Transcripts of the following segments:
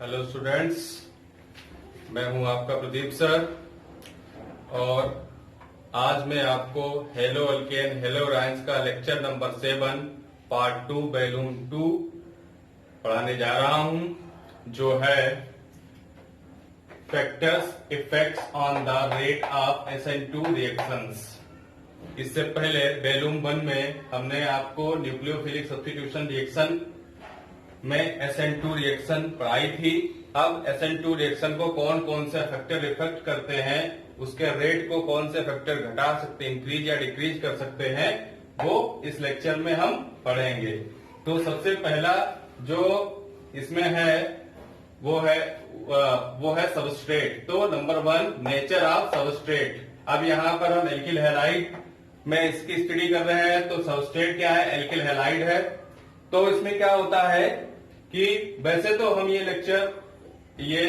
Hello students, मैं हूं आपका प्रदीप सर और आज मैं आपको हेलो अल्केन हेलो राइन्स का लेक्चर नंबर 7 पार्ट 2 वॉल्यूम 2 पढ़ाने जा रहा हूं, जो है factors effects on the rate of SN2 reactions. इससे पहले वॉल्यूम 1 में हमने आपको न्यूक्लियोफिलिक सब्स्टिट्यूशन रिएक्शन में SN2 रिएक्शन पढ़ाई थी। अब SN2 रिएक्शन को कौन कौन से फैक्टर इफेक्ट करते हैं, उसके रेट को कौन से फैक्टर घटा सकते हैं, इंक्रीज या डिक्रीज कर सकते हैं, वो इस लेक्चर में हम पढ़ेंगे। तो सबसे पहला जो इसमें है वो है सबस्ट्रेट। तो नंबर 1 नेचर ऑफ सबस्ट्रेट। अब यहाँ पर हम एल्किल हैलाइड में इसकी स्टडी कर रहे हैं। तो सबस्ट्रेट क्या है? एल्किल हैलाइड है। तो इसमें क्या होता है कि वैसे तो हम ये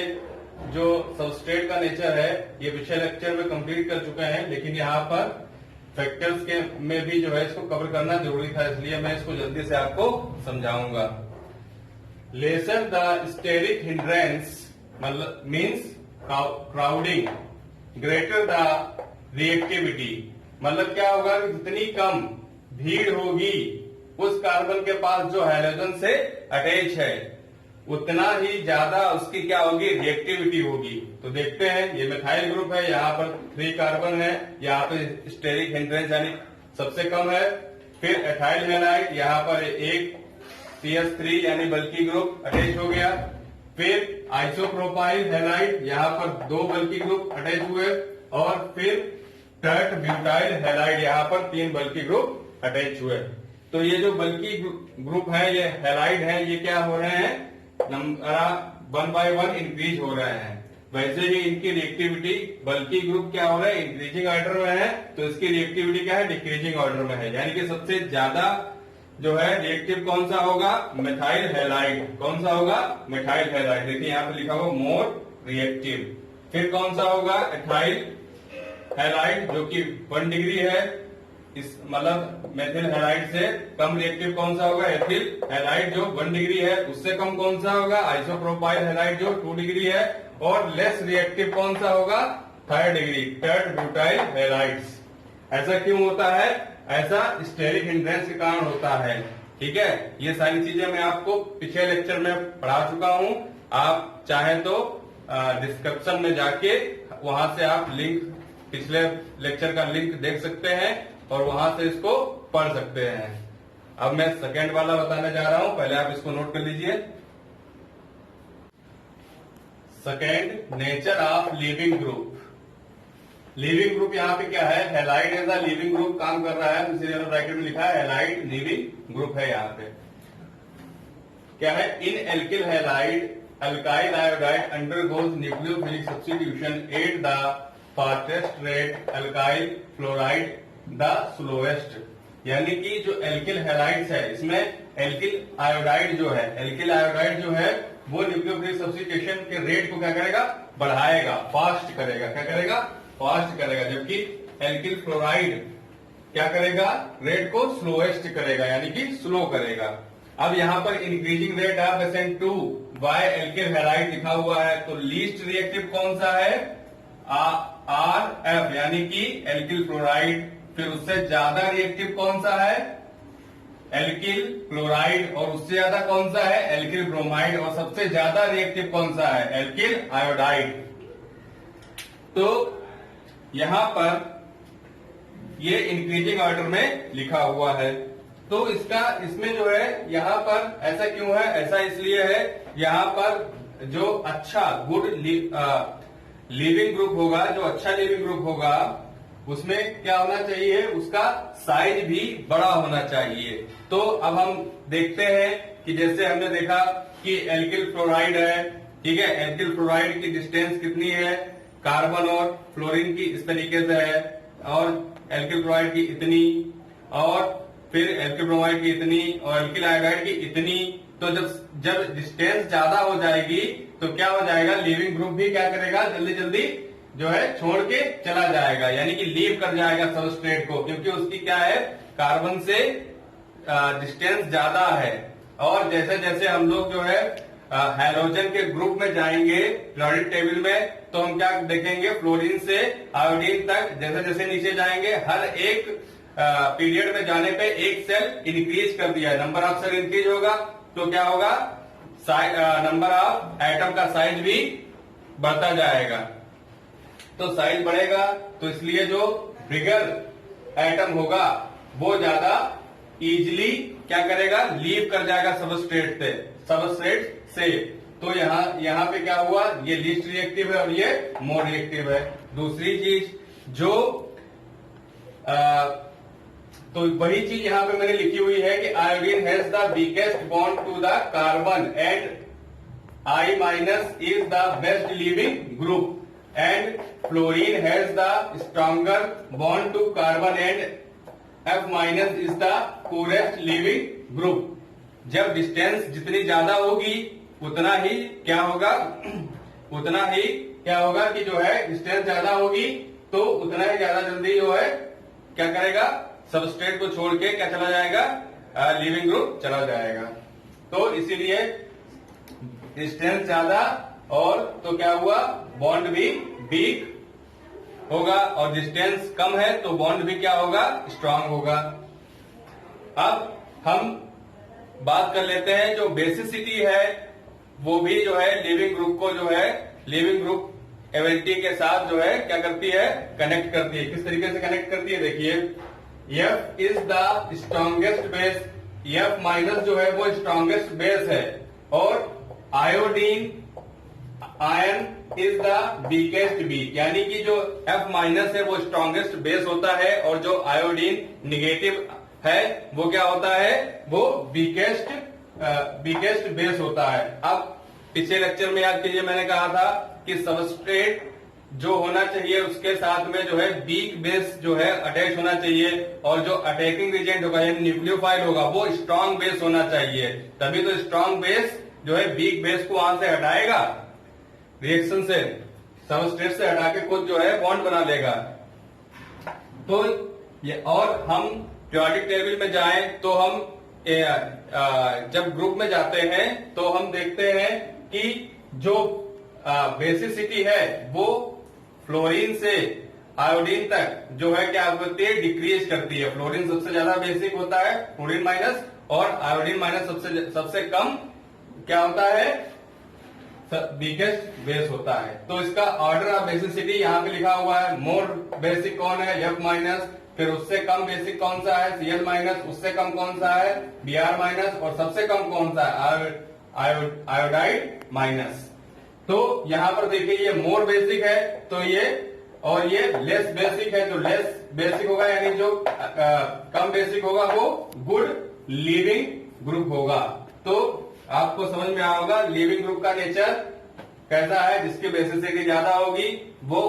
जो सबस्ट्रेट का नेचर है ये पिछले लेक्चर में कंप्लीट कर चुके हैं, लेकिन यहाँ पर फैक्टर्स के में भी जो है इसको कवर करना जरूरी था, इसलिए मैं इसको जल्दी से आपको समझाऊंगा। लेसर द स्टेरिक हिंड्रेंस मतलब means crowding, greater the reactivity. मतलब क्या होगा कि जितनी कम भीड़ होगी उस कार्बन के पास जो हाइड्रोजन से अटैच है, उतना ही ज्यादा उसकी क्या होगी? रिएक्टिविटी होगी। तो देखते हैं, ये मिथाइल ग्रुप है, यहाँ पर 3 कार्बन है, यहाँ पर स्टेरिक हिंड्रेंस यानी सबसे कम है। फिर एथाइल हैलाइड, यहाँ पर एक CH3 यानी बल्की ग्रुप अटैच हो गया। फिर आइसोप्रोपाइल हैलाइड, यहाँ पर 2 बल्की ग्रुप अटैच हुए। और फिर टर्ट ब्यूटाइल हैलाइड, यहाँ पर 3 बल्की ग्रुप अटैच हुए। तो ये जो बल्की ग्रुप है, ये हैलाइड है, ये क्या हो रहे हैं? नंबर 1 by 1 इंक्रीज हो रहे हैं। वैसे ही इनकी रिएक्टिविटी, बल्की ग्रुप क्या हो रहा है? इंक्रीजिंग ऑर्डर में है, तो इसकी रिएक्टिविटी क्या है? डिक्रीजिंग ऑर्डर में है। यानी कि सबसे ज्यादा जो है रिएक्टिव कौन सा होगा? Methyl halide. कौन सा होगा? Methyl halide. देखिए यहाँ पे लिखा हुआ मोर रिएक्टिव। फिर कौन सा होगा? एथाइल हैलाइड, जो कि 1 डिग्री है। इस मतलब मेथिल हैलाइड से कम रिएक्टिव कौन सा होगा? एथिल हैलाइड, जो 1 डिग्री है। उससे कम कौन सा होगा? आइसोप्रोपाइल हैलाइड, जो 2 डिग्री है। और लेस रिएक्टिव कौन सा होगा? 3rd degree, tert butyl halides. ऐसा क्यों होता है? ऐसा स्टेरिक हिंड्रेंस के कारण होता है। ठीक है, ये सारी चीजें मैं आपको पिछले लेक्चर में पढ़ा चुका हूं। आप चाहे तो डिस्क्रिप्शन में जाके वहां से आप लिंक, पिछले लेक्चर का लिंक देख सकते हैं और वहां से इसको पढ़ सकते हैं। अब मैं सेकेंड वाला बताने जा रहा हूं, पहले आप इसको नोट कर लीजिए। Second, nature of leaving group. Leaving group यहाँ पे क्या है? Halide as a leaving group काम कर रहा है, तो इसीलिए ब्रैकेट में लिखा है हैलाइड लिविंग ग्रुप है। यहाँ पे क्या है? In alkyl halide alkyl iodide undergoes nucleophilic substitution at the fastest rate, alkyl fluoride the slowest. यानी कि जो एल्किल हैलाइड्स है, इसमें एल्किल आयोडाइड जो है वो न्यूक्लियोफिलिक सब्स्टिट्यूशन के रेट को क्या करेगा? बढ़ाएगा, फास्ट करेगा। क्या करेगा? फास्ट करेगा। जबकि एल्किल फ्लोराइड क्या करेगा? रेट को स्लोएस्ट करेगा, यानी कि स्लो करेगा। अब यहाँ पर increasing rate of SN2 by alkyl halide लिखा हुआ है, तो लीस्ट रिएक्टिव कौन सा है? RF यानी कि एल्किल फ्लोराइड। फिर उससे ज्यादा रिएक्टिव कौन सा है? Alkyl chloride. और उससे ज्यादा कौन सा है? Alkyl bromide. और सबसे ज्यादा रिएक्टिव कौन सा है? Alkyl iodide. तो यहां पर ये इंक्रीजिंग ऑर्डर में लिखा हुआ है। तो इसमें जो है यहां पर ऐसा क्यों है? ऐसा इसलिए है, यहां पर जो अच्छा गुड लिविंग ग्रुप होगा, जो अच्छा लिविंग ग्रुप होगा, उसमें क्या होना चाहिए? उसका साइज भी बड़ा होना चाहिए। तो अब हम देखते हैं कि जैसे हमने देखा कि एल्किल फ्लोराइड है, ठीक है, एल्किल फ्लोराइड की डिस्टेंस कितनी है? कार्बन और फ्लोरीन की इस तरीके से है, और एल्किल फ्लोराइड की इतनी, और फिर एल्किल ब्रोमाइड की इतनी, और एल्किल आयोडाइड की इतनी। तो जब डिस्टेंस ज्यादा हो जाएगी तो क्या हो जाएगा? लिविंग ग्रुप भी क्या करेगा? जल्दी जल्दी जो है छोड़ के चला जाएगा, यानी कि लीव कर जाएगा सबस्ट्रेट को, क्योंकि उसकी क्या है? कार्बन से डिस्टेंस ज्यादा है। और जैसे जैसे हम लोग जो है हैलोजन के ग्रुप में जाएंगे पीरियोडिक टेबल में, तो हम क्या देखेंगे, फ्लोरीन से आयोडीन तक जैसे जैसे नीचे जाएंगे हर एक पीरियड में जाने पे एक सेल इंक्रीज कर दिया है, नंबर ऑफ सेल इंक्रीज होगा तो क्या होगा, नंबर ऑफ एटम का साइज भी बढ़ता जाएगा। तो साइज बढ़ेगा तो इसलिए जो बिगर एटम होगा वो ज्यादा इजिली क्या करेगा, लीव कर जाएगा सबस्ट्रेट से। तो यहाँ पे क्या हुआ, ये लीस्ट रिएक्टिव है और ये मोर रिएक्टिव है। दूसरी चीज जो तो वही चीज यहाँ पे मैंने लिखी हुई है कि iodine has the weakest bond to the carbon and I minus is the best leaving group and fluorine has the stronger bond to carbon and F minus is the poorest leaving group. जब distance जितनी ज्यादा होगी उतना ही क्या होगा, कि जो है डिस्टेंस ज्यादा होगी तो उतना ही ज्यादा जल्दी जो है क्या करेगा, सबस्ट्रेट को छोड़ के क्या चला जाएगा, लिविंग ग्रुप चला जाएगा। तो इसीलिए डिस्टेंस ज्यादा और तो क्या हुआ, बॉन्ड भी वीक होगा, और डिस्टेंस कम है तो बॉन्ड भी क्या होगा, स्ट्रांग होगा। अब हम बात कर लेते हैं जो बेसिसिटी है वो भी जो है लिविंग ग्रुप को जो है लिविंग ग्रुप एबिलिटी के साथ जो है क्या करती है, कनेक्ट करती है। किस तरीके से कनेक्ट करती है, देखिए F is the strongest base, F minus जो है वो स्ट्रॉन्गेस्ट बेस है, और iodine ion is the weakest B, यानी कि जो F माइनस है वो स्ट्रॉन्गेस्ट बेस होता है और जो आयोडीन निगेटिव है वो क्या होता है, वो वीकेस्ट बेस होता है। अब पिछले लेक्चर में याद कीजिए मैंने कहा था कि सबस्ट्रेट जो होना चाहिए उसके साथ में जो है वीक बेस जो है अटैच होना चाहिए, और जो अटैकिंग एजेंट होगा यानी न्यूक्लियोफाइल होगा वो स्ट्रांग बेस होना चाहिए, तभी तो स्ट्रांग बेस जो है वीक बेस को वहां से हटाएगा, रिएक्शन से सबस्ट्रेट से हटा के खुद जो है बॉन्ड बना लेगा। तो ये, और हम पीरियोडिक टेबल में जाएं तो हम जब ग्रुप में जाते हैं तो हम देखते हैं कि जो बेसिसिटी है वो फ्लोरीन से आयोडीन तक जो है क्या होती है, डिक्रीज करती है। फ्लोरीन सबसे ज्यादा बेसिक होता है, फ्लोरीन माइनस, और आयोडीन माइनस सबसे कम क्या होता है, वीकेस्ट बेस होता है। तो इसका ऑर्डर ऑफ बेसिसिटी यहाँ पे लिखा हुआ है, मोर बेसिक कौन है, F माइनस, फिर उससे कम बेसिक कौन सा है, Cl माइनस, उससे कम कौन सा है, Br माइनस, और सबसे कम कौन सा है, आयोडाइड माइनस। तो यहाँ पर देखिए ये मोर बेसिक है तो ये, और ये लेस बेसिक है, जो लेस बेसिक होगा यानी जो कम बेसिक होगा वो गुड लिविंग ग्रुप होगा। तो आपको समझ में आया होगा लिविंग ग्रुप का नेचर कैसा है, जिसकी बेसिसिटी ज्यादा होगी वो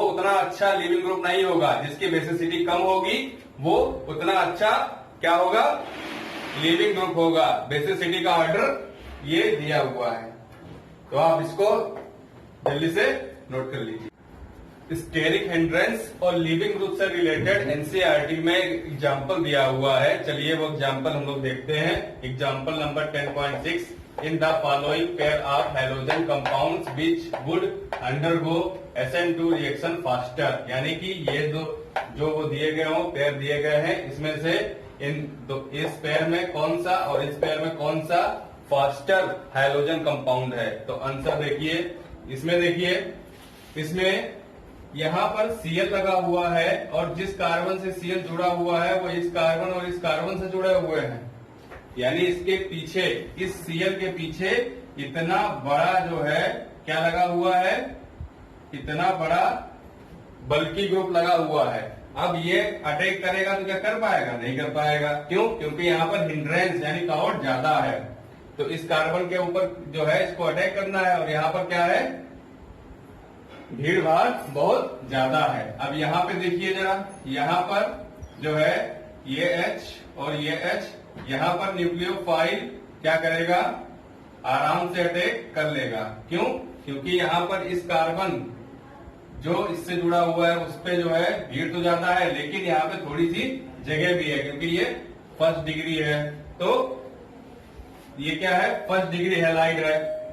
उतना अच्छा लिविंग ग्रुप नहीं होगा, जिसकी बेसिसिटी कम होगी वो उतना अच्छा क्या होगा, लिविंग ग्रुप होगा। बेसिसिटी का ऑर्डर ये दिया हुआ है, तो आप इसको जल्दी से नोट कर लीजिए। स्टेरिक हिंड्रेंस और लिविंग ग्रुप से रिलेटेड एनसीईआरटी में एग्जाम्पल दिया हुआ है, चलिए वो एग्जाम्पल हम लोग देखते हैं। Example number 10.6, in the following pair of halogen compounds which would undergo SN2 reaction faster, यानी कि ये जो वो दिए गए हो पेयर दिए गए हैं, इसमें से इस पेयर में कौन सा और इस पेयर में कौन सा फास्टर हैलोजन कंपाउंड है। तो आंसर देखिए, इसमें यहाँ पर Cl लगा हुआ है और जिस कार्बन से Cl जुड़ा हुआ है वो इस कार्बन और इस कार्बन से जुड़े हुए हैं, यानी इसके पीछे, इस Cl के पीछे इतना बड़ा जो है क्या लगा हुआ है, इतना बड़ा बल्कि ग्रुप लगा हुआ है। अब ये अटैक करेगा तो क्या कर पाएगा, नहीं कर पाएगा। क्यों? क्योंकि यहाँ पर हिंड्रेंस यानी कवॉट ज्यादा है, तो इस कार्बन के ऊपर जो है इसको अटैक करना है, और यहाँ पर क्या है, भीड़ भाड़ बहुत ज्यादा है। अब यहाँ पे देखिए जरा, यहाँ पर जो है ये H और ये H, यहाँ पर न्यूक्लियोफाइल क्या करेगा, आराम से अटैक कर लेगा। क्यों? क्योंकि यहाँ पर इस कार्बन जो इससे जुड़ा हुआ है उस पे जो है भीड़ तो ज्यादा है, लेकिन यहाँ पे थोड़ी सी जगह भी है क्योंकि ये फर्स्ट डिग्री है। तो ये क्या है, फर्स्ट डिग्री हैलाइड है।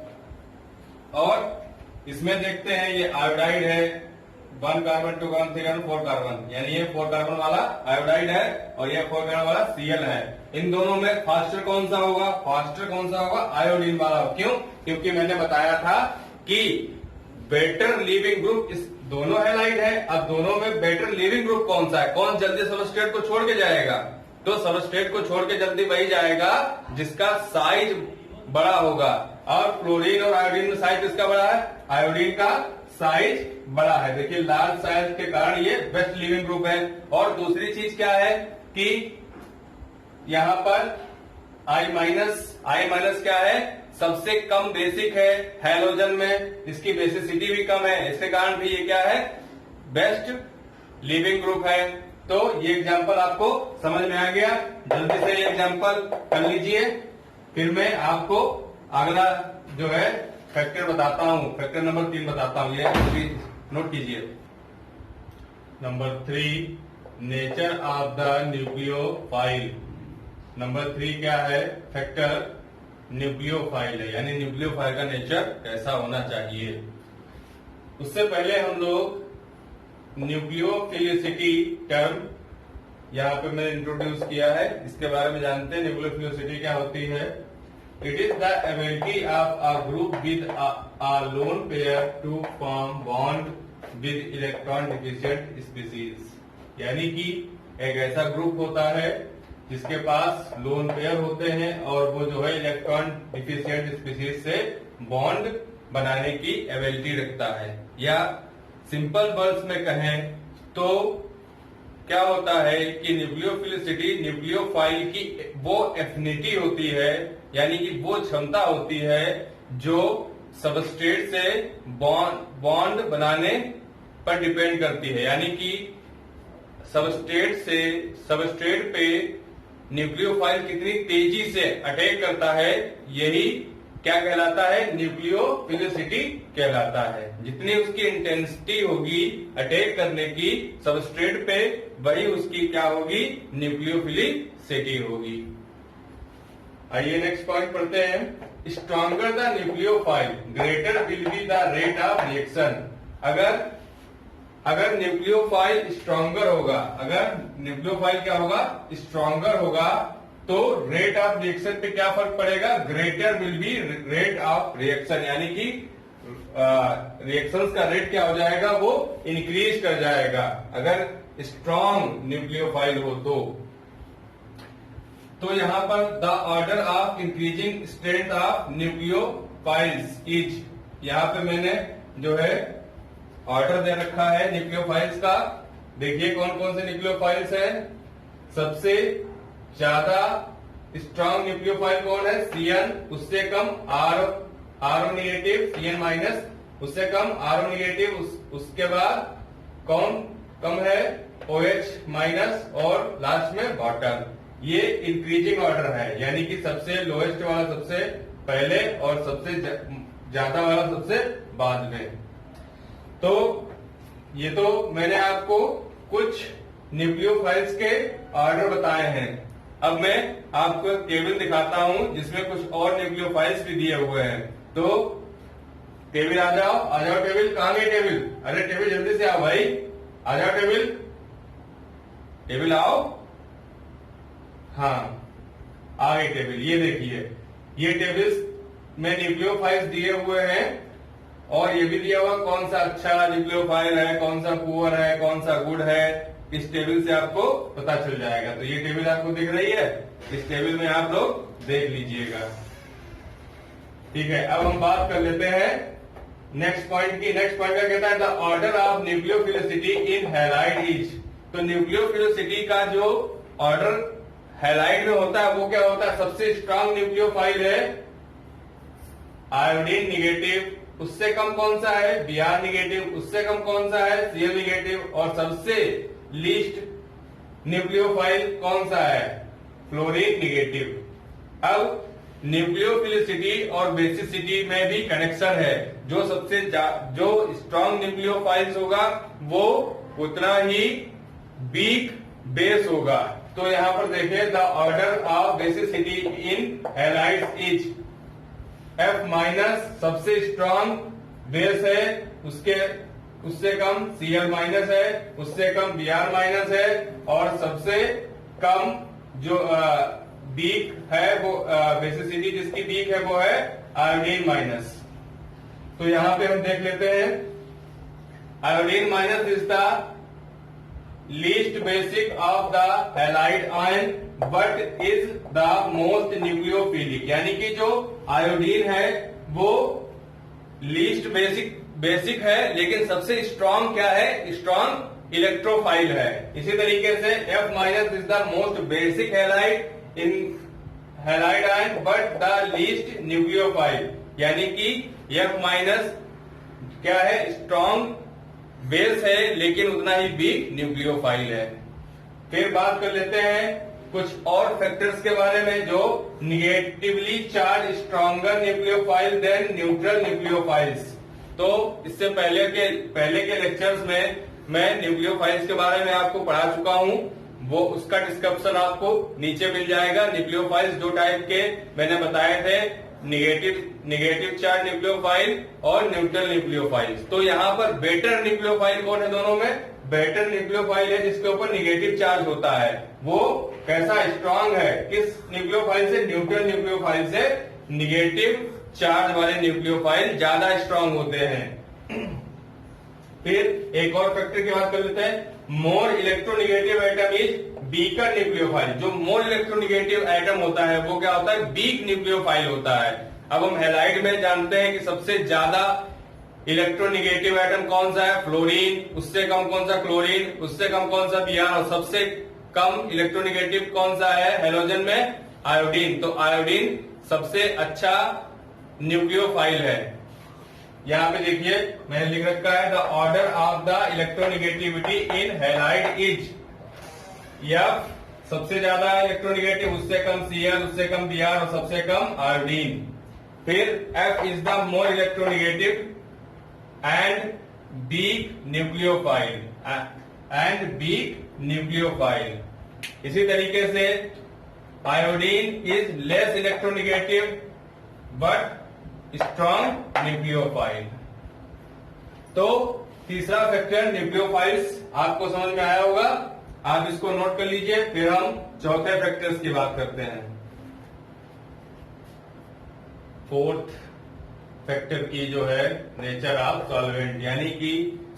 और इसमें देखते हैं ये आयोडाइड है, 1 कार्बन 2 कार्बन 3 कार्बन 4 कार्बन, यानी ये 4 कार्बन वाला आयोडाइड है और ये 4 कार्बन वाला Cl है। इन दोनों में फास्टर कौन सा होगा, फास्टर कौन सा होगा, आयोडीन वाला। क्यों? क्योंकि मैंने बताया था कि बेटर लीविंग ग्रुप इस दोनों हैलाइड है। अब दोनों में बेटर लीविंग ग्रुप कौन सा है, कौन जल्दी सबस्ट्रेट को छोड़ के जाएगा? तो सबस्ट्रेट को छोड़ के जल्दी वही जाएगा जिसका साइज बड़ा होगा। और फ्लोरीन और आयोडीन में साइज किसका बड़ा है, आयोडीन का साइज बड़ा है। देखिए लार्ज साइज के कारण ये बेस्ट लिविंग ग्रुप है। और दूसरी चीज क्या है कि यहां पर I- क्या है, सबसे कम बेसिक है हैलोजन में, इसकी बेसिसिटी भी कम है, इसके कारण भी ये क्या है, बेस्ट लिविंग ग्रुप है। तो ये एग्जांपल आपको समझ में आ गया। जल्दी से ये एग्जांपल कर लीजिए, फिर मैं आपको अगला जो है फैक्टर बताता हूं, फैक्टर नंबर 3 बताता हूं, ये भी नोट कीजिए। Number 3, nature of the nucleophile. Number 3 क्या है, फैक्टर न्यूक्लियोफाइल है, यानी न्यूक्लियोफाइल का नेचर कैसा होना चाहिए। उससे पहले हम लोग न्यूक्लियोफिलिसिटी टर्म यहाँ पे मैंने इंट्रोड्यूस किया है, इसके बारे में जानते हैं। न्यूक्लियोफिलिसिटी क्या होती है? It is the ability of a group with a lone pair to form bond with electron deficient species, यानी कि एक ऐसा ग्रुप होता है जिसके पास लोन पेयर होते हैं और वो जो है इलेक्ट्रॉन डिफिशिएंट स्पीसीज से बॉन्ड बनाने की एबिलिटी रखता है। या सिंपल वर्ड्स में कहें तो क्या होता है कि न्यूक्लियोफिलिसिटी न्यूक्लियोफाइल की वो एफिनिटी होती है, यानी कि वो क्षमता होती है जो सबस्ट्रेट से बॉन्ड बनाने पर डिपेंड करती है। यानी कि सबस्ट्रेट पे न्यूक्लियोफाइल कितनी तेजी से अटैक करता है, यही क्या कहलाता है, न्यूक्लियोफिलिसिटी कहलाता है। जितनी उसकी इंटेंसिटी होगी अटैक करने की सबस्ट्रेट पे, वही उसकी क्या होगी, न्यूक्लियोफिलिसिटी होगी। आइए नेक्स्ट पॉइंट पढ़ते हैं। Stronger the nucleophile greater will be the rate of reaction. अगर न्यूक्लियोफाइल स्ट्रॉन्गर होगा, अगर न्यूक्लियोफाइल क्या होगा, स्ट्रॉन्गर होगा, तो रेट ऑफ रिएक्शन पे क्या फर्क पड़ेगा, greater will be rate of reaction, यानी कि रिएक्शंस का रेट क्या हो जाएगा, वो इंक्रीज कर जाएगा अगर स्ट्रॉन्ग न्यूक्लियोफाइल हो तो यहां पर the order of increasing strength of nucleophiles is, यहां पे मैंने जो है ऑर्डर दे रखा है न्यूक्लियोफाइल्स का। देखिए कौन कौन से न्यूक्लियोफाइल्स हैं। सबसे ज्यादा स्ट्रॉन्ग न्यूक्लियोफाइल कौन है, Cn, उससे कम RO नेगेटिव, Cn माइनस, उससे कम RO नेगेटिव, उसके बाद कौन कम है, OH माइनस, और लास्ट में वाटर। ये इंक्रीजिंग ऑर्डर है, यानी कि सबसे लोएस्ट वाला सबसे पहले और सबसे ज्यादा वाला सबसे बाद में। तो ये तो मैंने आपको कुछ न्यूक्लियोफाइल्स के ऑर्डर बताए हैं। अब मैं आपको एक टेबल दिखाता हूं जिसमें कुछ और न्यूक्लियोफाइल्स भी दिए हुए हैं। तो टेबल आ जाओ टेबल, कहां गई टेबल, अरे टेबल जल्दी से आओ भाई, आ जाओ टेबल आओ, हाँ आ गई टेबल। ये देखिए, ये टेबल्स में न्यूक्लियोफाइल्स दिए हुए हैं और ये भी दिया हुआ कौन सा अच्छा न्यूक्लियोफाइल है, कौन सा पुअर है, कौन सा गुड है, इस टेबल से आपको पता चल जाएगा। तो ये टेबल आपको दिख रही है, इस टेबल में आप लोग देख लीजिएगा। ठीक है, अब हम बात कर लेते हैं नेक्स्ट पॉइंट की। नेक्स्ट पॉइंट क्या कहता है, the order of nucleophilicity in halide is. तो न्यूक्लियोफिलिसिटी का जो ऑर्डर हैलाइड में होता है वो क्या होता है, सबसे स्ट्रांग न्यूक्लियोफाइल है आयोडीन निगेटिव, उससे कम कौन सा है, Br निगेटिव, उससे कम कौन सा है, Cl निगेटिव, और सबसे लीस्ट न्यूक्लियोफाइल कौन सा है, फ्लोरीन निगेटिव। अब न्यूक्लियोफिलिसिटी और बेसिसिटी में भी कनेक्शन है। जो सबसे जो स्ट्रॉन्ग न्यूक्लियोफाइल्स होगा वो उतना ही वीक बेस होगा, तो यहाँ पर देखिए the order of basicity in halides is F minus सबसे स्ट्रॉन्ग बेस है, उससे कम Cl माइनस है, उससे कम Br माइनस है, और सबसे कम जो वीक है वो बेसिसिटी जिसकी वीक है वो है आयोडीन माइनस। तो यहां पे हम देख लेते हैं iodine minus is the least basic of the halide ion but is the most nucleophilic, यानी कि जो आयोडीन है वो लीस्ट बेसिक है लेकिन सबसे स्ट्रॉन्ग क्या है, स्ट्रॉन्ग इलेक्ट्रोफाइल है। इसी तरीके से F minus is the most basic halide in halide ion but the least nucleophile, यानी कि F माइनस क्या है, स्ट्रॉन्ग बेस है लेकिन उतना ही वीक न्यूक्लियोफाइल है। फिर बात कर लेते हैं कुछ और फैक्टर्स के बारे में जो negatively charge stronger nucleophile than neutral nucleophiles. तो इससे पहले के लेक्चर्स में मैं न्यूक्लियोफाइल्स के बारे में आपको पढ़ा चुका हूं, वो उसका डिस्क्रिप्शन आपको नीचे मिल जाएगा। न्यूक्लियोफाइल्स दो टाइप के मैंने बताए थे, निगेटिव चार्ज न्यूक्लियोफाइल और न्यूट्रल न्यूक्लियोफाइल। तो यहाँ पर बेटर न्यूक्लियोफाइल कौन है, दोनों में बेटर न्यूक्लियोफाइल है जिसके ऊपर निगेटिव चार्ज होता है। वो कैसा, स्ट्रांग है, किस न्यूक्लियोफाइल से, न्यूट्रल न्यूक्लियोफाइल से। निगेटिव चार्ज वाले न्यूक्लियोफाइल ज्यादा स्ट्रांग होते हैं। फिर एक और फैक्टर की बात कर लेते हैं, more electronegative atom is weaker nucleophile. जो मोर इलेक्ट्रोनिगेटिव एटम होता है वो क्या होता है, वीक न्यूक्लियोफाइल होता है। अब हम हैलाइड में जानते हैं कि सबसे ज्यादा इलेक्ट्रोनिगेटिव एटम कौन सा है, फ्लोरीन, उससे कम कौन सा क्लोरीन, उससे कम कौन सा Br, और सबसे कम इलेक्ट्रोनिगेटिव कौन सा है हैलोजन में, आयोडीन। तो आयोडीन सबसे अच्छा न्यूक्लियोफाइल है। यहाँ पे देखिए मैंने लिख रखा है the order of the electronegativity in halide is F सबसे ज्यादा इलेक्ट्रोनिगेटिव, उससे कम Cl, उससे कम Br और सबसे कम आयोडीन। फिर F is the more electronegative and weak nucleophile इसी तरीके से iodine is less electronegative but strong nucleophile. तो तीसरा फैक्टर न्यूक्लियोफाइल्स आपको समझ में आया होगा, आप इसको नोट कर लीजिए। फिर हम चौथे फैक्टर्स की बात करते हैं। फोर्थ फैक्टर की जो है नेचर ऑफ सॉल्वेंट, यानी कि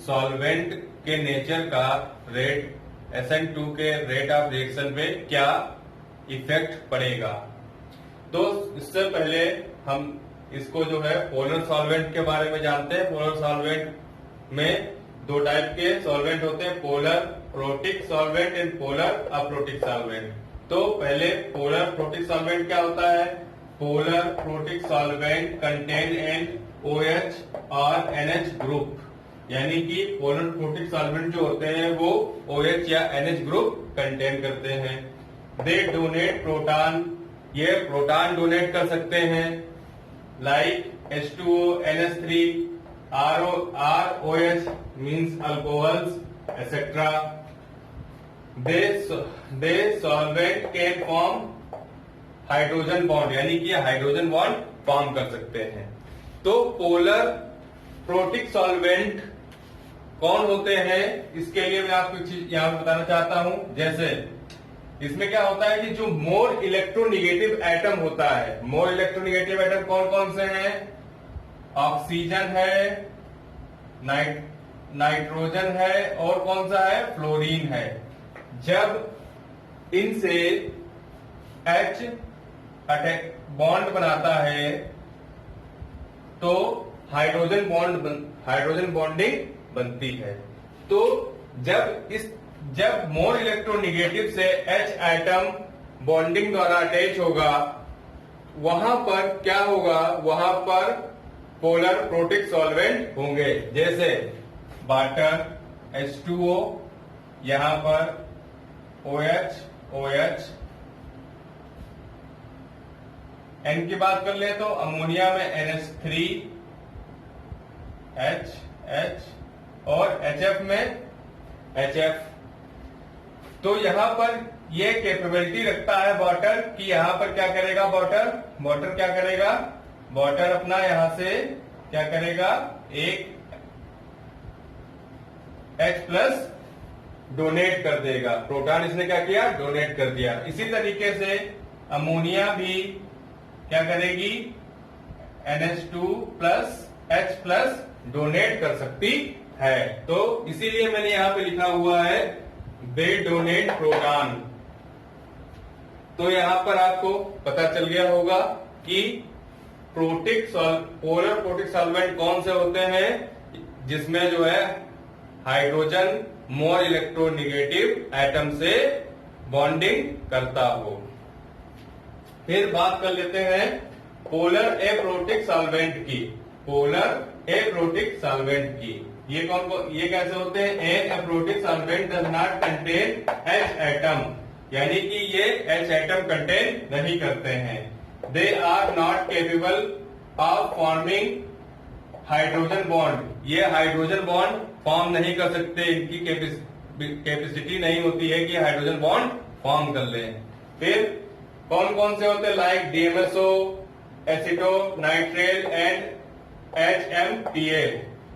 सॉल्वेंट के नेचर का रेट SN2 के रेट ऑफ रिएक्शन पे क्या इफेक्ट पड़ेगा। तो इससे पहले हम इसको जो है पोलर सॉल्वेंट के बारे में जानते हैं। पोलर सॉल्वेंट में दो टाइप के सॉल्वेंट होते हैं, polar protic solvent and polar aprotic solvent. तो पहले पोलर प्रोटिक सॉल्वेंट क्या होता है, polar protic solvent contain an OH और NH ग्रुप, यानी कि पोलर प्रोटिक सॉल्वेंट जो होते हैं वो OH या NH ग्रुप कंटेन करते हैं। दे डोनेट प्रोटॉन, ये प्रोटॉन डोनेट कर सकते हैं, like H2O, NH3, ROH means alcohols etcetera. They solvent can form hydrogen bond, यानी कि हाइड्रोजन बॉन्ड फॉर्म कर सकते हैं। तो पोलर प्रोटिक सॉल्वेंट कौन होते हैं, इसके लिए मैं आपको एक चीज यहां बताना चाहता हूं। जैसे इसमें क्या होता है कि जो मोर इलेक्ट्रोनिगेटिव एटम होता है, मोर इलेक्ट्रोनिगेटिव एटम कौन कौन से हैं, ऑक्सीजन है, नाइट्रोजन है और कौन सा है, फ्लोरीन है। जब इनसे H बॉन्ड बनाता है तो हाइड्रोजन बॉन्डिंग बनती है। तो जब मोर इलेक्ट्रोनिगेटिव से H एटम बॉन्डिंग द्वारा अटैच होगा, वहां पर क्या होगा, वहां पर पोलर प्रोटिक सॉल्वेंट होंगे। जैसे वाटर H2O, यहां पर OH। N की बात कर ले तो अमोनिया में NH3, H और HF में HF। तो यहां पर ये कैपेबिलिटी रखता है वाटर कि यहाँ पर क्या करेगा वाटर क्या करेगा, वाटर अपना यहां से क्या करेगा, एक H+ डोनेट कर देगा। प्रोटॉन इसने क्या किया, डोनेट कर दिया। इसी तरीके से अमोनिया भी क्या करेगी, NH2+H+ डोनेट कर सकती है। तो इसीलिए मैंने यहां पे लिखा हुआ है दे डोनेट प्रोटॉन। तो यहां पर आपको पता चल गया होगा कि पोलर प्रोटिक सॉल्वेंट कौन से होते हैं, जिसमें जो है हाइड्रोजन मोर इलेक्ट्रोनेगेटिव एटम से बॉन्डिंग करता हो। फिर बात कर लेते हैं पोलर एप्रोटिक सॉल्वेंट की। पोलर एप्रोटिक सॉल्वेंट की ये कैसे होते हैं, an aprotic solvent does not contain H atom, यानी कि ये H एटम कंटेन नहीं करते हैं। They are not capable of forming hydrogen bond, ये हाइड्रोजन बॉन्ड फॉर्म नहीं कर सकते, इनकी कैपेसिटी नहीं होती है कि हाइड्रोजन बॉन्ड फॉर्म कर ले। फिर कौन कौन से होते हैं, like DMSO, acetonitrile and HMPA।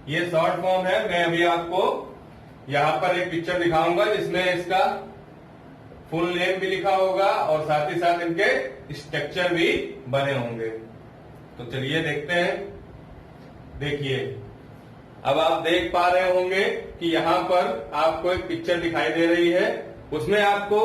ये शॉर्ट फॉर्म है। मैं अभी आपको यहां पर एक पिक्चर दिखाऊंगा जिसमें इसका फुल नेम भी लिखा होगा और साथ ही साथ इनके स्ट्रक्चर भी बने होंगे। तो चलिए देखते हैं। देखिए, अब आप देख पा रहे होंगे कि यहां पर आपको एक पिक्चर दिखाई दे रही है, उसमें आपको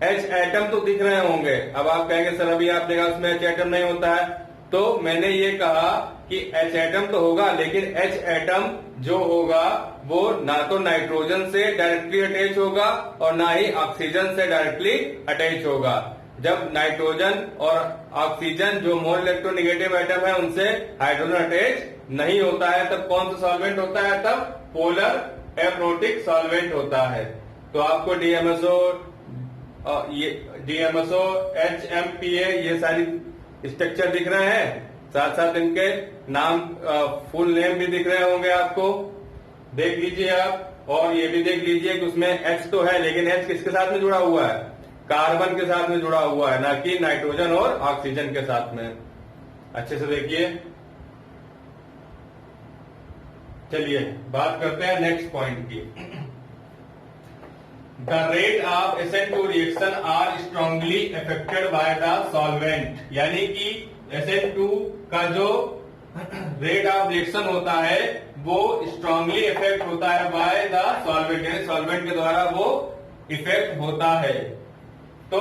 H एटम तो दिख रहे होंगे। अब आप कहेंगे सर अभी आपने कहा उसमें H एटम नहीं होता है, तो मैंने ये कहा कि H एटम तो होगा, लेकिन H एटम जो होगा वो ना तो नाइट्रोजन से डायरेक्टली अटैच होगा और ना ही ऑक्सीजन से डायरेक्टली अटैच होगा। जब नाइट्रोजन और ऑक्सीजन जो मोर इलेक्ट्रोनेगेटिव एटम है उनसे हाइड्रोजन अटैच नहीं होता है, तब कौन सा सॉल्वेंट होता है, तब पोलर एप्रोटिक सॉल्वेंट होता है। तो आपको DMSO, HMPA ये सारी स्ट्रक्चर दिख रहे हैं, साथ साथ इनके नाम फुल नेम भी दिख रहे होंगे आपको, देख लीजिए आप। और ये भी देख लीजिए कि उसमें H तो है, लेकिन H किसके साथ में जुड़ा हुआ है, कार्बन के साथ में जुड़ा हुआ है, ना कि नाइट्रोजन और ऑक्सीजन के साथ में। अच्छे से देखिए। चलिए बात करते हैं नेक्स्ट पॉइंट की। The rate of SN2 reaction are strongly affected by the solvent, यानी कि SN2 का जो रेट ऑफ रिएक्शन होता है वो स्ट्रांगली इफेक्ट होता है बाय द सॉल्वेंट, यानी सॉल्वेंट के द्वारा वो इफेक्ट होता है। तो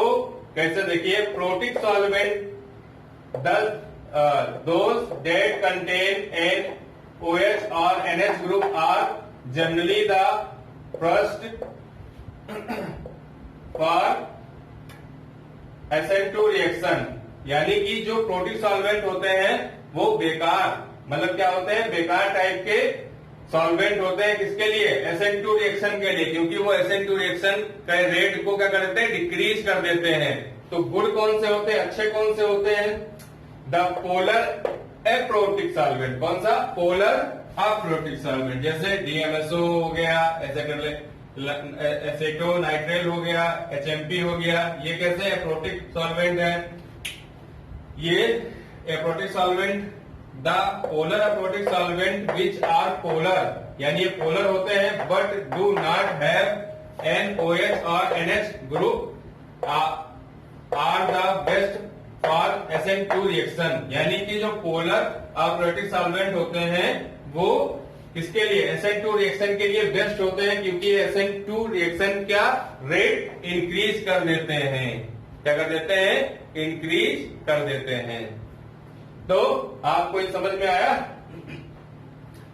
कैसे, देखिए, protic solvent those that contain NOH और NH group are generally the first for SN2 reaction, यानी कि जो प्रोटिक सॉल्वेंट होते हैं वो बेकार, मतलब क्या होते हैं, बेकार टाइप के सॉल्वेंट होते हैं। किसके लिए, SN2 रिएक्शन के लिए, क्योंकि वो SN2 रिएक्शन का रेट को क्या कर देते हैं, डिक्रीज कर देते हैं। तो गुड कौन से होते हैं, अच्छे कौन से होते हैं, द पोलर एप्रोटिक सॉल्वेंट। कौन सा, पोलर अप्रोटिक सॉल्वेंट, जैसे DMSO हो गया, ऐसे कर ले, एसेटो नाइट्रेल हो गया, HMP हो गया, ये कैसे एप्रोटिक सॉल्वेंट है। ये aprotic solvent, the polar aprotic solvent which are polar, यानी ये पोलर होते हैं but do not have NOH और NH group are the best for SN2 reaction, यानी कि जो पोलर एप्रोटिक सॉल्वेंट होते हैं वो किसके लिए, SN2 रिएक्शन के लिए बेस्ट होते हैं, क्योंकि SN2 रिएक्शन क्या रेट इंक्रीज कर देते हैं, क्या कर देते हैं, इंक्रीज कर देते हैं। तो आपको ये समझ में आया,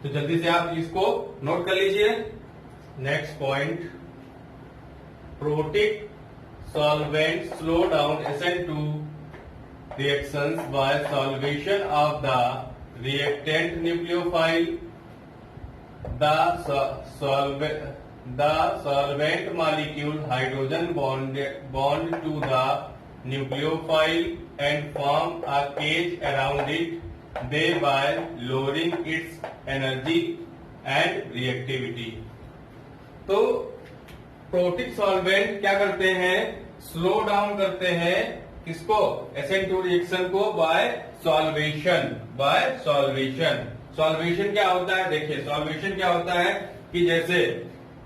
तो जल्दी से आप इसको नोट कर लीजिए। Next point, protic solvent slow down SN2 reactions by solvation of the reactant nucleophile. The solvent molecule hydrogen bond to the nucleophile and form a cage around it, thereby lowering its energy and reactivity. तो protic solvent क्या करते हैं, slow down करते हैं किसको, SN2 reaction को bye solvation. Solvation क्या होता है, देखिए सॉल्वेशन क्या होता है कि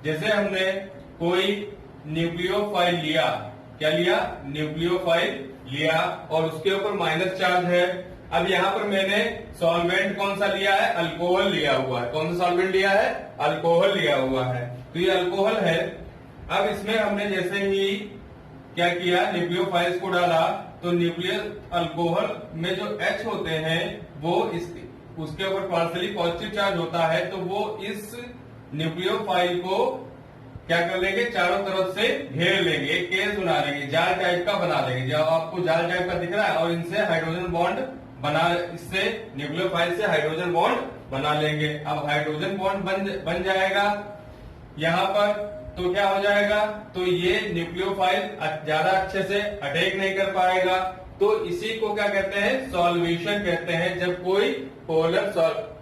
जैसे हमने कोई न्यूक्लियोफाइल लिया, क्या लिया, न्यूक्लियोफाइल लिया और उसके ऊपर माइनस चार्ज है। अब यहाँ पर मैंने सॉल्वेंट कौन सा लिया है, अल्कोहल लिया हुआ है। कौन सा सॉल्वेंट लिया है, अल्कोहल लिया हुआ है। तो ये अल्कोहल है। अब इसमें हमने जैसे ही क्या किया, न्यूक्लियोफाइल्स को डाला, तो न्यूक्लियस अल्कोहल में जो H होते हैं वो उसके ऊपर पार्शियली पॉजिटिव चार्ज होता है, तो वो इस न्यूक्लियोफाइल को क्या कर लेंगे, चारों तरफ से घेर लेंगे, एक केस बना लेंगे, जाल टाइप का बना लेंगे। जब आपको जाल टाइप का दिख रहा है, और इनसे हाइड्रोजन बॉन्ड इससे न्यूक्लियोफाइल से हाइड्रोजन बॉन्ड बना लेंगे। अब हाइड्रोजन बॉन्ड बन जाएगा यहाँ पर, तो क्या हो जाएगा, तो ये न्यूक्लियोफाइल ज्यादा अच्छे से अटैक नहीं कर पाएगा। तो इसी को क्या कहते हैं, सॉल्वेशन कहते हैं। जब कोई पोलर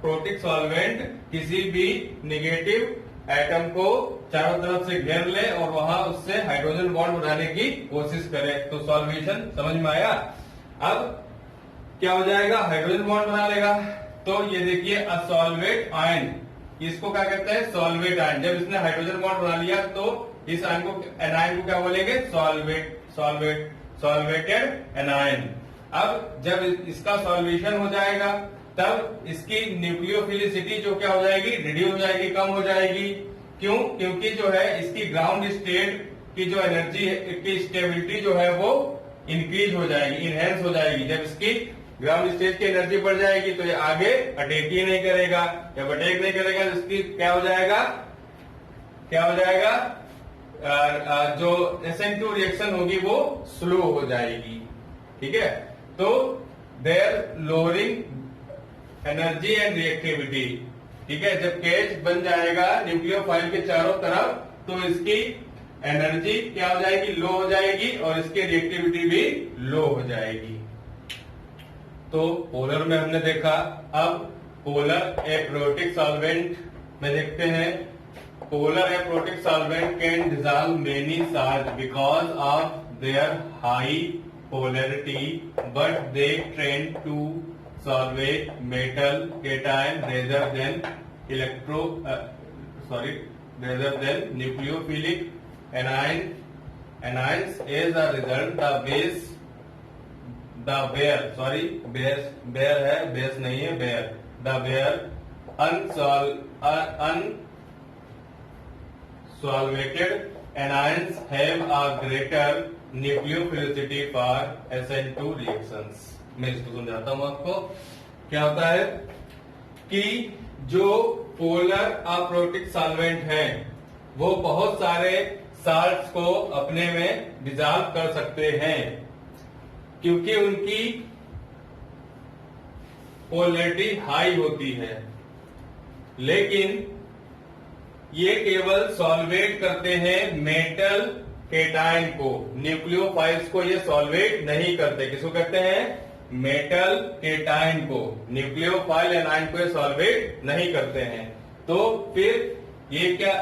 प्रोटिक सॉल्वेंट किसी भी नेगेटिव एटम को चारों तरफ से घेर ले और वहां उससे हाइड्रोजन बॉन्ड बनाने की कोशिश करे, तो सॉल्वेशन समझ में आया। अब क्या हो जाएगा, हाइड्रोजन बॉन्ड बना लेगा। तो ये देखिए असॉल्वेट आयन, इसको क्या कहते हैं, सॉल्वेट आयन। जब इसने हाइड्रोजन बॉन्ड बना लिया तो इस आयन को, एनायन को क्या बोलेंगे, सॉल्वेटेड एनायन। अब जब इसका सॉल्वेशन हो जाएगा तब इसकी न्यूक्लियोफिलिसिटी जो क्या हो जाएगी, रिड्यूस हो जाएगी, कम हो जाएगी। क्यों, क्योंकि जो है इसकी ग्राउंड स्टेट की जो एनर्जी की स्टेबिलिटी जो है वो इंक्रीज हो जाएगी, इनहेंस हो जाएगी। जब इसकी ग्राउंड स्टेट की एनर्जी बढ़ जाएगी तो ये आगे अटैक ही नहीं करेगा। जब अटैक नहीं करेगा तो इसकी क्या हो जाएगा, जो SN2 रिएक्शन होगी वो स्लो हो जाएगी। ठीक है, तो their lowering energy and reactivity. ठीक है, जब केज बन जाएगा न्यूक्लियोफाइल के चारों तरफ तो इसकी एनर्जी क्या हो जाएगी, लो हो जाएगी और इसकी रिएक्टिविटी भी लो हो जाएगी। तो पोलर में हमने देखा। अब पोलर एप्रोटिक सॉल्वेंट में देखते हैं। Polar aprotic solvent can dissolve many salt because of their high polarity, but they tend to solvate metal cation rather than nucleophilic anions. As a result, the bare unsolvated anions have a greater nucleophilicity for SN2 reactions. मैं इसको समझाता हूं आपको। क्या होता है कि जो पोलर अप्रोटिक सॉल्वेंट है वो बहुत सारे साल्ट्स को अपने में डिसॉल्व कर सकते हैं, क्योंकि उनकी पोलैरिटी हाई होती है। लेकिन ये केवल सॉल्वेट करते हैं मेटल केटाइन को, न्यूक्लियोफाइल्स को ये सॉल्वेट नहीं करते। किसको कहते हैं, मेटल केटाइन को। न्यूक्लियोफाइल एनायन को ये सॉल्वेट नहीं करते हैं। तो फिर ये क्या,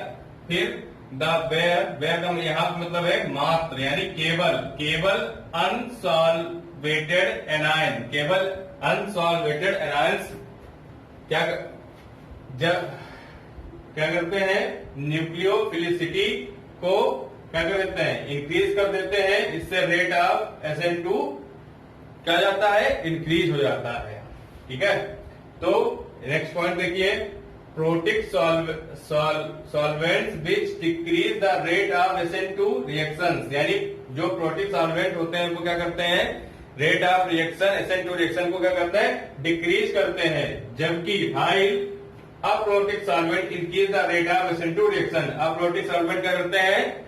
फिर द बेयर का यहाँ मतलब है मात्र, यानी केवल अनसॉल्वेटेड एनायंस क्या करते हैं, न्यूक्लियोफिलिसिटी को क्या कर देते हैं, इंक्रीज कर देते हैं। इससे रेट ऑफ SN2 क्या जाता है, इंक्रीज हो जाता है। ठीक है, तो नेक्स्ट पॉइंट देखिए, protic solvents which decrease the rate of SN2 reactions, यानी जो प्रोटिक सॉल्वेंट होते हैं उनको क्या करते हैं, rate of reaction SN2 reaction को क्या करते हैं, डिक्रीज करते हैं। जबकि high aprotic solvent increase the rate of SN2 reaction. Aprotic solvent क्या करते हैं,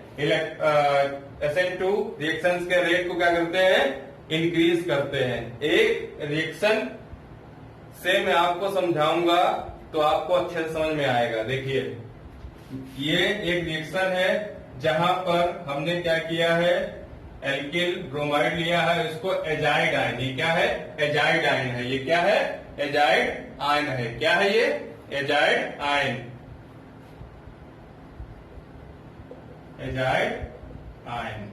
SN2 रिएक्शंस के रेट को क्या करते हैं, इंक्रीज करते हैं। एक रिएक्शन से मैं आपको समझाऊंगा तो आपको अच्छे से समझ में आएगा। देखिए, ये एक रिएक्शन है जहां पर हमने क्या किया है, एल्किल ब्रोमाइड लिया है, इसको एजाइड आयन। ये क्या है, एजाइड आयन है। ये क्या है, एजाइड आयन है। क्या है ये, एजाइड आयन, एजाइड आयन।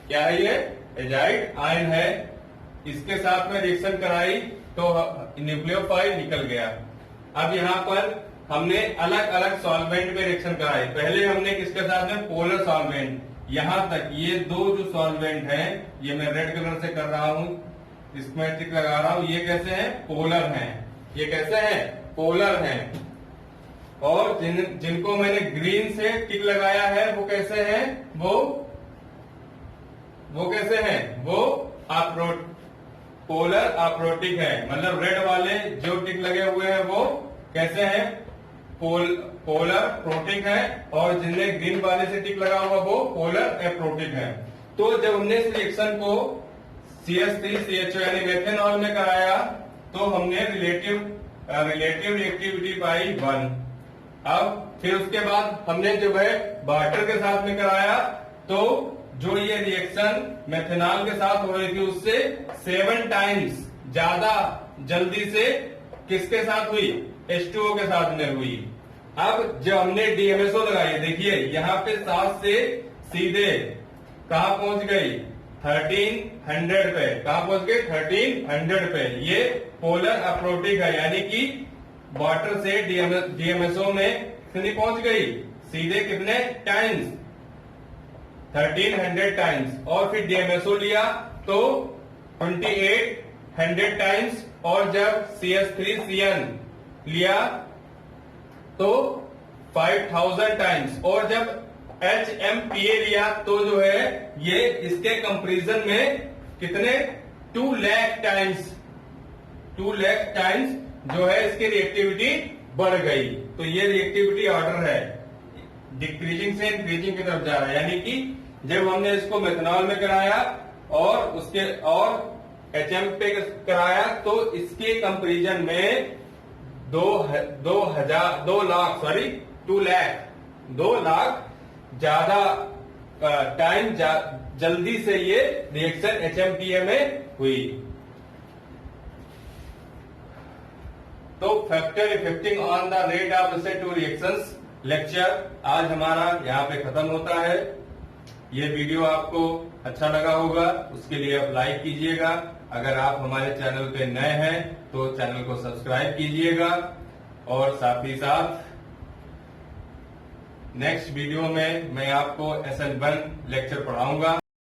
क्या है ये? एजाइड आयन है। इसके साथ में रिएक्शन कराई तो न्यूक्लियोफाइल निकल गया। अब यहाँ पर हमने अलग अलग सॉल्वेंट में रिएक्शन कराई। पहले हमने किसके साथ में? Polar solvent. यहाँ तक ये दो जो सॉल्वेंट हैं, ये मैं रेड कलर से कर रहा हूँ, इसमें टिक लगा रहा हूँ, ये कैसे हैं? पोलर हैं। ये कैसे हैं? पोलर हैं। और जिनको मैंने ग्रीन से टिक लगाया है वो कैसे हैं? वो कैसे हैं? वो पोलर अप्रोटिक है। मतलब रेड वाले जो टिक लगे हुए हैं वो कैसे हैं? पोलर प्रोटिक है। और जिनमें ग्रीन वाले से टिक लगा हुआ वो पोलर एप्रोटिक है। तो जब हमने इस रिएक्शन को CH3CHO यानी मेथेनॉल में कराया तो हमने रिलेटिव रिएक्टिविटी पाई 1। अब फिर उसके बाद हमने जो है वाटर के साथ में कराया तो जो ये रिएक्शन मेथेनॉल के साथ हो रही थी उससे 7 टाइम्स ज्यादा जल्दी से किसके साथ हुई? H2O के साथ में हुई। अब जब हमने DMSO लगाई, देखिए यहाँ पे 7 से सीधे कहा पहुंच गई? 1300 पे। कहा पहुंच गई? 1300 पे। ये पोलर अप्रोटिक है, यानी कि वाटर से DMSO में कितनी पहुंच गई? सीधे कितने टाइम्स? 1300 टाइम्स। और फिर DMSO लिया तो 2800 टाइम्स। और जब CH3CN लिया तो 5000 टाइम्स। और जब HMPA लिया तो जो है ये इसके कंपैरिजन में कितने? 2 लाख टाइम्स। 2 लाख टाइम्स जो है इसकी रिएक्टिविटी बढ़ गई। तो ये रिएक्टिविटी ऑर्डर है, डिक्रीजिंग से इंक्रीजिंग की तरफ जा रहा है। यानी कि जब हमने इसको मेथनॉल में कराया और HM पे कराया तो इसके कंपैरिजन में 2 लाख ज्यादा टाइम जल्दी से ये रिएक्शन HMPA में हुई। तो factor effecting on the rate of SN2 reactions lecture आज हमारा यहाँ पे खत्म होता है। ये वीडियो आपको अच्छा लगा होगा, उसके लिए आप लाइक कीजिएगा। अगर आप हमारे चैनल पे नए हैं तो चैनल को सब्सक्राइब कीजिएगा। और साथ ही साथ नेक्स्ट वीडियो में मैं आपको SN1 लेक्चर पढ़ाऊंगा।